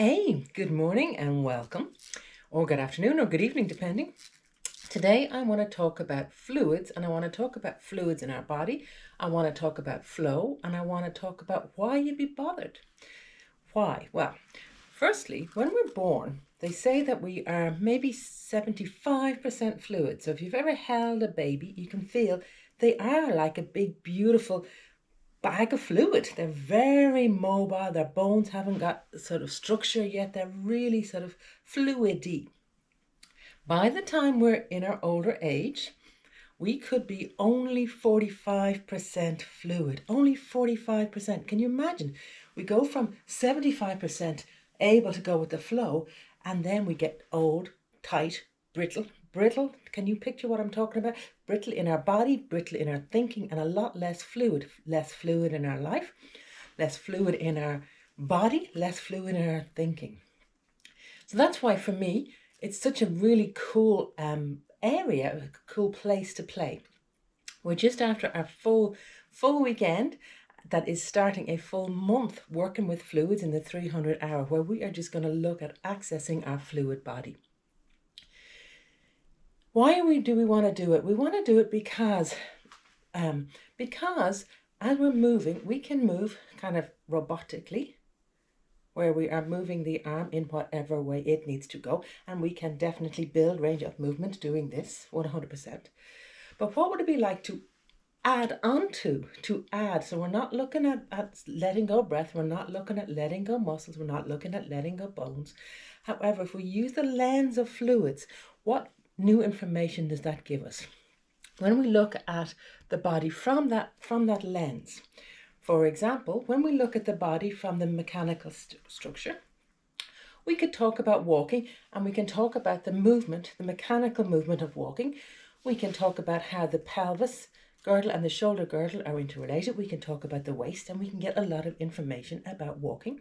Hey, good morning and welcome, or good afternoon or good evening, depending. Today I want to talk about fluids, and I want to talk about fluids in our body. I want to talk about flow, and I want to talk about why you'd be bothered. Why? Well, firstly, when we're born, they say that we are maybe 75% fluid. So if you've ever held a baby, you can feel they are like a big, beautiful bag of fluid. They're very mobile. Their bones haven't got sort of structure yet. They're really sort of fluidy. By the time we're in our older age, we could be only 45% fluid. Only 45%. Can you imagine? We go from 75% able to go with the flow, and then we get old, tight, brittle. Brittle, can you picture what I'm talking about? Brittle in our body, brittle in our thinking, and a lot less fluid. Less fluid in our life, less fluid in our body, less fluid in our thinking. So that's why for me, it's such a really cool area, a cool place to play. We're just after our full weekend that is starting a full month working with fluids in the 300 hour, where we are just going to look at accessing our fluid body. Why do we want to do it? We want to do it because as we're moving, we can move kind of robotically, where we are moving the arm in whatever way it needs to go, and we can definitely build range of movement doing this 100%. But what would it be like to add onto, so we're not looking at letting go breath, we're not looking at letting go muscles, we're not looking at letting go bones. However, if we use the lens of fluids, what new information does that give us? When we look at the body from that lens, for example, when we look at the body from the mechanical structure, we could talk about walking, and we can talk about the movement, the mechanical movement of walking. We can talk about how the pelvis girdle and the shoulder girdle are interrelated. We can talk about the waist, and we can get a lot of information about walking,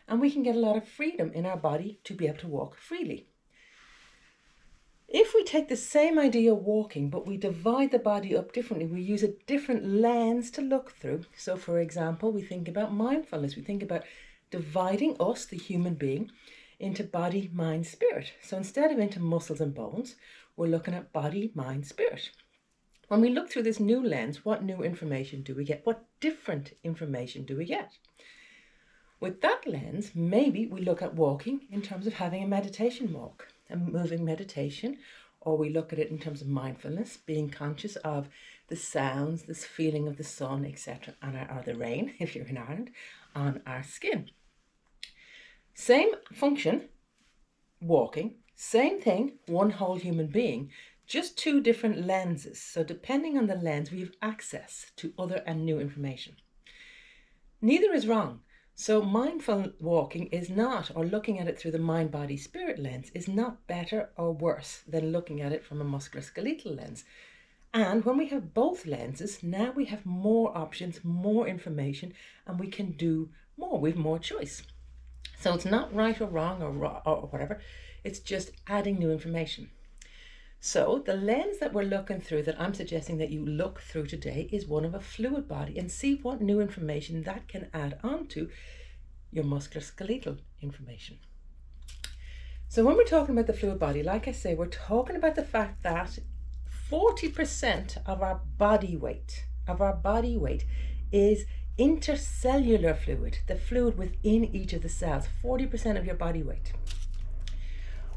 and we can get a lot of freedom in our body to be able to walk freely. If we take the same idea of walking, but we divide the body up differently, we use a different lens to look through. So for example, we think about mindfulness. We think about dividing us, the human being, into body, mind, spirit. So instead of into muscles and bones, we're looking at body, mind, spirit. When we look through this new lens, what new information do we get? What different information do we get? With that lens, maybe we look at walking in terms of having a meditation walk, a moving meditation, or we look at it in terms of mindfulness, being conscious of the sounds, this feeling of the sun, etc., or the rain, if you're in Ireland, on our skin. Same function, walking, same thing, one whole human being, just two different lenses. So depending on the lens, we have access to other and new information. Neither is wrong. So mindful walking is not, or looking at it through the mind, body, spirit lens, is not better or worse than looking at it from a musculoskeletal lens. And when we have both lenses, now we have more options, more information, and we can do more. We have more choice. So it's not right or wrong or whatever. It's just adding new information. So the lens that we're looking through, that I'm suggesting that you look through today, is one of a fluid body, and see what new information that can add on to your musculoskeletal information. So when we're talking about the fluid body, like I say, we're talking about the fact that 40% of our body weight is intercellular fluid, the fluid within each of the cells, 40% of your body weight.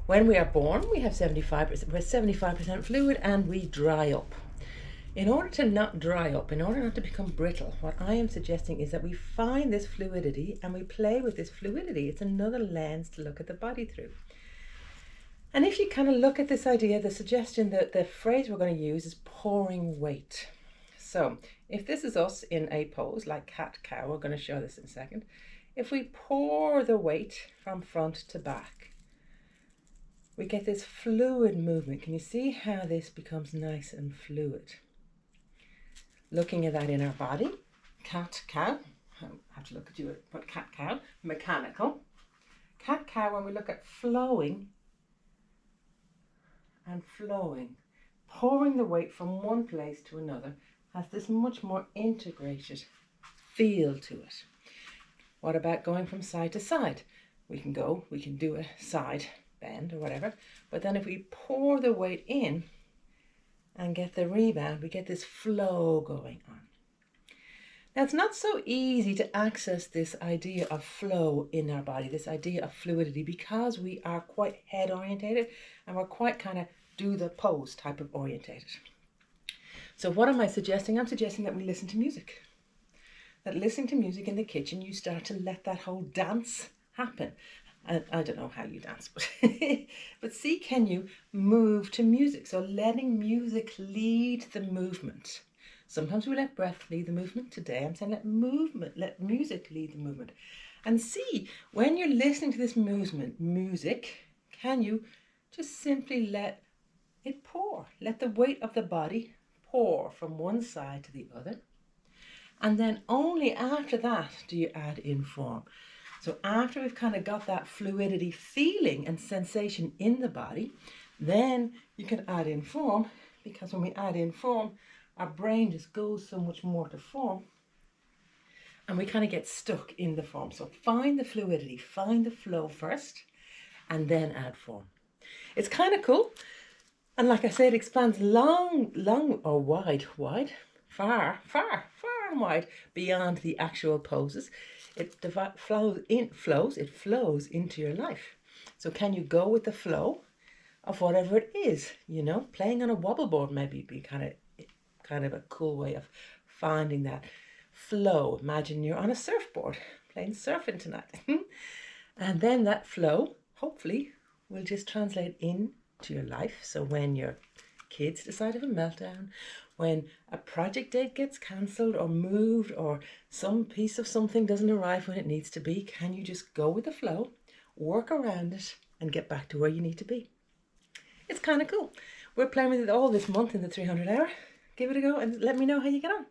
When we are born, we have 75%, we're 75% fluid, and we dry up. In order to not dry up, in order not to become brittle, what I am suggesting is that we find this fluidity and we play with this fluidity. It's another lens to look at the body through. And if you kind of look at this idea, the suggestion, that the phrase we're going to use is pouring weight. So if this is us in a pose like cat-cow, we're going to show this in a second. If we pour the weight from front to back, we get this fluid movement. Can you see how this becomes nice and fluid? Looking at that in our body, cat-cow, I have to look at you, but cat-cow, mechanical. Cat-cow, when we look at flowing and flowing, pouring the weight from one place to another, has this much more integrated feel to it. What about going from side to side? we can do a side bend or whatever. But then if we pour the weight in and get the rebound, we get this flow going on. Now, it's not so easy to access this idea of flow in our body, this idea of fluidity, because we are quite head orientated and we're quite kind of do the pose type of orientated. So what am I suggesting? I'm suggesting that we listen to music. That listening to music in the kitchen, you start to let that whole dance happen. And I don't know how you dance, but see, can you move to music? So letting music lead the movement. Sometimes we let breath lead the movement. Today I'm saying let music lead the movement. And see, when you're listening to this music, can you just simply let it pour? Let the weight of the body pour from one side to the other. And then only after that do you add in form. So after we've kind of got that fluidity feeling and sensation in the body, then you can add in form, because when we add in form, our brain just goes so much more to form and we kind of get stuck in the form. So find the fluidity, find the flow first, and then add form. It's kind of cool. And like I said, it expands long or wide, far and wide beyond the actual poses. It flows into your life. So can you go with the flow of whatever it is? You know, playing on a wobble board maybe be kind of a cool way of finding that flow. Imagine you're on a surfboard playing surfing tonight. And then that flow, hopefully, will just translate into your life. So when your kids decide to have a meltdown, when a project date gets cancelled or moved, or some piece of something doesn't arrive when it needs to be, can you just go with the flow, work around it, and get back to where you need to be? It's kind of cool. We're playing with it all this month in the 300 hour. Give it a go and let me know how you get on.